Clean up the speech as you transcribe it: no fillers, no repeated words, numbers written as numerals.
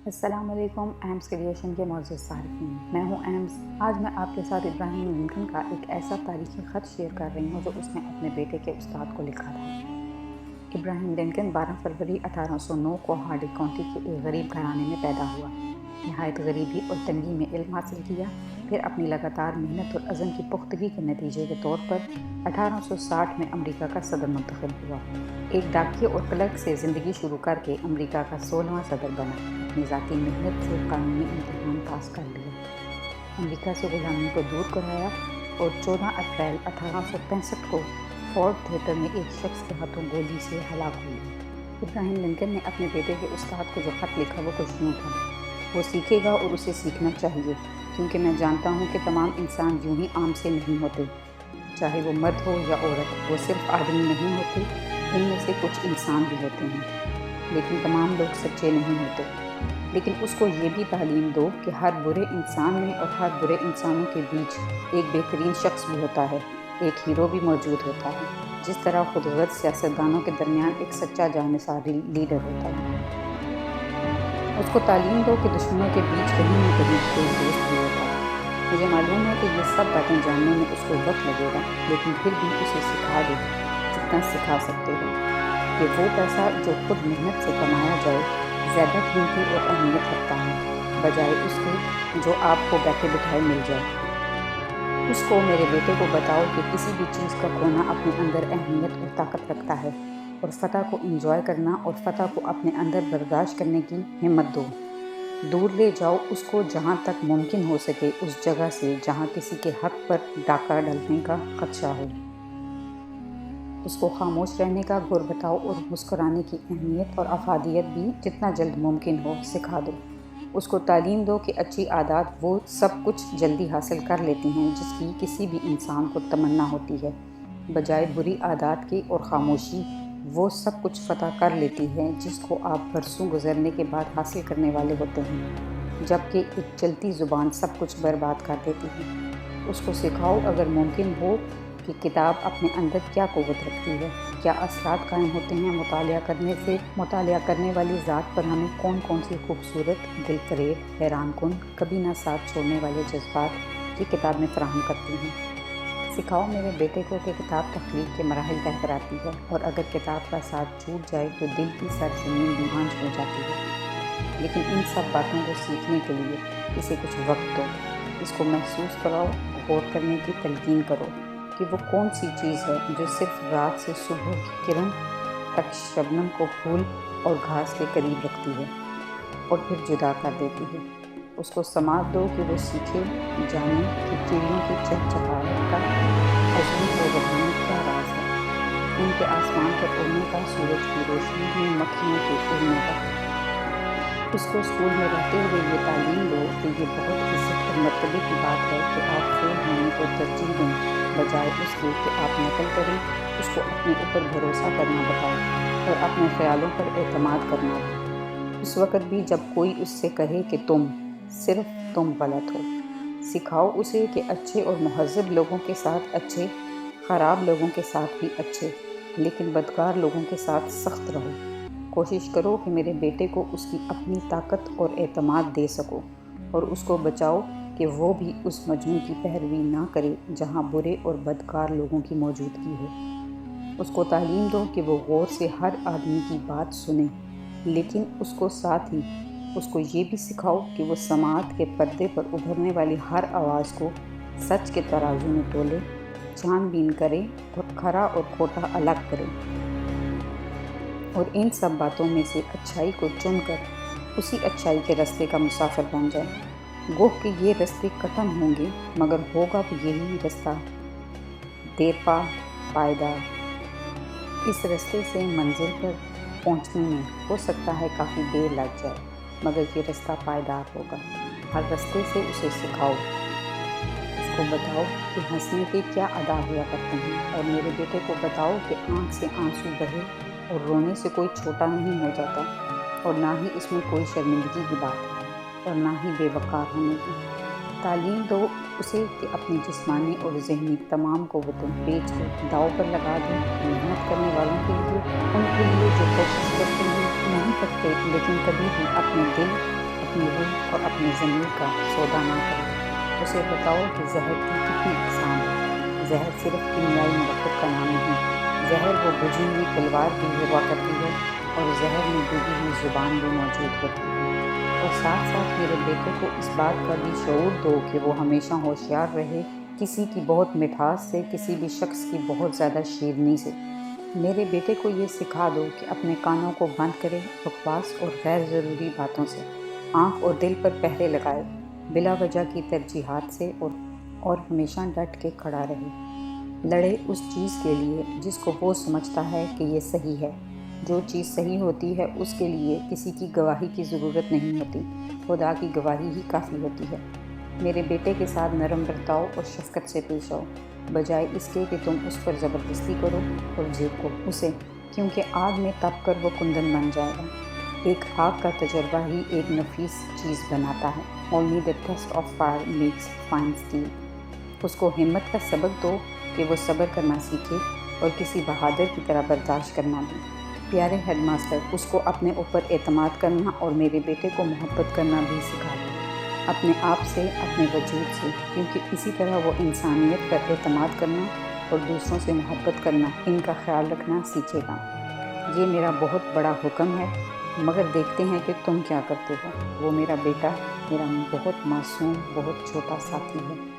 السلام علیکم AIIMS creation کے معزز صارفین، میں ہوں ایمس۔ آج میں آپ کے ساتھ ابراہیم لنکن کا ایک ایسا تاریخی خط شیئر کر رہی ہوں جو اس نے اپنے بیٹے کے استاد کو لکھا تھا۔ ابراہیم لنکن 12 فروری 1809 کو ہارڈی کاؤنٹی کے ایک غریب گھرانے میں پیدا ہوا۔ نہایت غریبی اور تنگی میں علم حاصل کیا، پھر اپنی لگاتار محنت اور عزم کی پختگی کے نتیجے کے طور پر 1860 میں امریکہ کا صدر منتخب ہوا۔ ایک ڈاکیے اور کلرک سے زندگی شروع کر کے امریکہ کا 16واں صدر بنا۔ اپنی ذاتی محنت سے قانونی امتحان پاس کر لیا، امریکہ سے غلامی کو دور کرایا اور 14 اپریل 1865 کو فورڈ تھیٹر میں ایک شخص کے ہاتھوں گولی سے ہلاک ہوئی۔ ابراہیم لنکن نے اپنے بیٹے کے استاد کو جو خط لکھا وہ کچھ یوں تھا: وہ سیکھے گا اور اسے سیکھنا چاہیے، کیونکہ میں جانتا ہوں کہ تمام انسان یوں ہی عام سے نہیں ہوتے، چاہے وہ مرد ہو یا عورت۔ وہ صرف آدمی نہیں ہوتے، ان میں سے کچھ انسان بھی ہوتے ہیں، لیکن تمام لوگ سچے نہیں ہوتے۔ لیکن اس کو یہ بھی تعلیم دو کہ ہر برے انسان میں اور ہر برے انسانوں کے بیچ ایک بہترین شخص بھی ہوتا ہے، ایک ہیرو بھی موجود ہوتا ہے، جس طرح خود غرض سیاستدانوں کے درمیان ایک سچا جانثار لیڈر ہوتا ہے۔ اس کو تعلیم دو کہ دشمنوں کے بیچ کہیں نہ کہیں کوئی دوست بھی ہوتا ہے۔ مجھے معلوم ہے کہ یہ سب باتیں جاننے میں اس کو وقت لگے گا، لیکن پھر بھی اسے سکھا دو جتنا سکھا سکتے ہو کہ وہ پیسہ جو خود محنت سے کمایا جائے زیادہ قیمتی اور اہمیت رکھتا ہے، بجائے اس کے جو آپ کو بیٹھے بٹھائے مل جائے۔ اس کو، میرے بیٹے کو بتاؤ کہ کسی بھی چیز کا کھونا اپنے اندر اہمیت اور طاقت رکھتا ہے، اور فتح کو انجوائے کرنا اور فتح کو اپنے اندر برداشت کرنے کی ہمت دو۔ دور لے جاؤ اس کو جہاں تک ممکن ہو سکے اس جگہ سے جہاں کسی کے حق پر ڈاکہ ڈلنے کا خدشہ ہو۔ اس کو خاموش رہنے کا گر بتاؤ اور مسکرانے کی اہمیت اور افادیت بھی جتنا جلد ممکن ہو سکھا دو۔ اس کو تعلیم دو کہ اچھی عادات وہ سب کچھ جلدی حاصل کر لیتی ہیں جس کی کسی بھی انسان کو تمنا ہوتی ہے، بجائے بری عادات کے، اور خاموشی وہ سب کچھ فتح کر لیتی ہے جس کو آپ برسوں گزرنے کے بعد حاصل کرنے والے ہوتے ہیں، جبکہ ایک چلتی زبان سب کچھ برباد کر دیتی ہے۔ اس کو سکھاؤ اگر ممکن ہو کہ کتاب اپنے اندر کیا قوت رکھتی ہے، کیا اثرات قائم ہوتے ہیں مطالعہ کرنے سے، مطالعہ کرنے والی ذات پر ہمیں کون کون سی خوبصورت، دل فریب، حیران کن، کبھی نہ ساتھ چھوڑنے والے جذبات یہ کتاب میں فراہم کرتی ہیں۔ سکھاؤ میرے بیٹے کو کہ کتاب تخلیق کے مراحل طے کراتی ہے، اور اگر کتاب کا ساتھ چھوٹ جائے تو دل کی سرزمین بیمانج ہو جاتی ہے۔ لیکن ان سب باتوں کو سیکھنے کے لیے اسے کچھ وقت دو، اس کو محسوس کراؤ، غور کرنے کی تلقین کرو کہ وہ کون سی چیز ہے جو صرف رات سے صبح کی کرن تک شبنم کو پھول اور گھاس کے قریب رکھتی ہے اور پھر جدا کر دیتی ہے۔ اس کو سماعت دو کہ وہ سیکھے، جانے کہ چڑیوں کی چہچہاہٹ کا عظیم و روحانی کیا راز ہے، ان کے آسمان پر اڑنے کا، سورج کی روشنی میں مکھیوں کے اڑنے کا۔ اس کو اسکول میں رہتے ہوئے یہ تعلیم دو کہ یہ بہت عزت اور مرتبے کی بات ہے کہ آپ فیل ہونے کو ترجیح دیں، بجائے اس کے کہ آپ نقل کریں۔ اس کو اپنے اوپر بھروسہ کرنا بتاؤ اور اپنے خیالوں پر اعتماد کرنا دو، اس وقت بھی جب کوئی اس سے کہے کہ صرف تم غلط ہو۔ سکھاؤ اسے کہ اچھے اور مہذب لوگوں کے ساتھ اچھے، خراب لوگوں کے ساتھ بھی اچھے، لیکن بدکار لوگوں کے ساتھ سخت رہو۔ کوشش کرو کہ میرے بیٹے کو اس کی اپنی طاقت اور اعتماد دے سکو، اور اس کو بچاؤ کہ وہ بھی اس مجموع کی پیروی نہ کرے جہاں برے اور بدکار لوگوں کی موجودگی ہو۔ اس کو تعلیم دو کہ وہ غور سے ہر آدمی کی بات سنے، لیکن اس کو ساتھ ہی اس کو یہ بھی سکھاؤ کہ وہ سماعت کے پردے پر ابھرنے والی ہر آواز کو سچ کے ترازو میں تولے، چھان بین کرے اور کھرا اور کھوٹا الگ کرے، اور ان سب باتوں میں سے اچھائی کو چن کر اسی اچھائی کے رستے کا مسافر بن جائے۔ گوہ کہ یہ رستے ختم ہوں گے، مگر ہوگا بھی یہی رستہ دیرپا پائیدار۔ اس رستے سے منزل پر پہنچنے میں ہو سکتا ہے کافی دیر لگ جائے، مگر یہ رستہ پائیدار ہوگا۔ ہر رستے سے اسے سکھاؤ، اس کو بتاؤ کہ ہنسنے کے کیا ادا ہوا کرتے ہیں، اور میرے بیٹے کو بتاؤ کہ آنکھ سے آنسو بہے اور رونے سے کوئی چھوٹا نہیں ہو جاتا، اور نہ ہی اس میں کوئی شرمندگی کی بات ہے، اور نہ ہی بے وقار ہونے کی۔ تعلیم دو اسے کہ اپنی جسمانی اور ذہنی تمام قوتیں بیچ کر داؤ پر لگا دے، محنت کرنے والوں کے لیے، ان کے لیے جو کوشش کرتے ہیں، نہیں تھکتے، لیکن کبھی بھی اپنے دل، اپنی روح اور اپنے ضمیر کا سودا نہ کرو۔ اسے بتاؤ کہ زہر کی کتنی اقسام ہے۔ زہر صرف کیمیائی مرکب کا نام نہیں، زہر وہ بجھی ہوئی تلوار بھی ہوا کرتی ہے، اور زہر میں ڈوبی ہوئی زبان بھی موجود ہوتی ہے۔ اور ساتھ ساتھ میرے بیٹے کو اس بات کا بھی شعور دو کہ وہ ہمیشہ ہوشیار رہے، کسی کی بہت مٹھاس سے، کسی بھی شخص کی بہت زیادہ شیرینی سے۔ میرے بیٹے کو یہ سکھا دو کہ اپنے کانوں کو بند کرے بکواس اور غیر ضروری باتوں سے، آنکھ اور دل پر پہرے لگائے، بلا وجہ کی ترجیحات سے، اور ہمیشہ ڈٹ کے کھڑا رہے۔ لڑے اس چیز کے لیے جس کو وہ سمجھتا ہے کہ یہ صحیح ہے۔ جو چیز صحیح ہوتی ہے اس کے لیے کسی کی گواہی کی ضرورت نہیں ہوتی، خدا کی گواہی ہی کافی ہوتی ہے۔ میرے بیٹے کے ساتھ نرم برتاؤ اور شفقت سے پیش آؤ، بجائے اس کے کہ تم اس پر زبردستی کرو اور جھڑکو اسے، کیونکہ آگ میں تپ کر وہ کندن بن جائے گا۔ ایک آگ کا تجربہ ہی ایک نفیس چیز بناتا ہے۔ Only the test of fire makes fine steel۔ اس کو ہمت کا سبق دو کہ وہ صبر کرنا سیکھے اور کسی بہادر کی طرح برداشت کرنا بھی۔ پیارے ہیڈ ماسٹر، اس کو اپنے اوپر اعتماد کرنا اور میرے بیٹے کو محبت کرنا بھی سکھا دو، اپنے آپ سے، اپنے وجود سے، کیونکہ اسی طرح وہ انسانیت پر اعتماد کرنا اور دوسروں سے محبت کرنا، ان کا خیال رکھنا سیکھے گا۔ یہ میرا بہت بڑا حکم ہے، مگر دیکھتے ہیں کہ تم کیا کرتے ہو۔ وہ میرا بیٹا، میرا بہت معصوم، بہت چھوٹا ساتھی ہے۔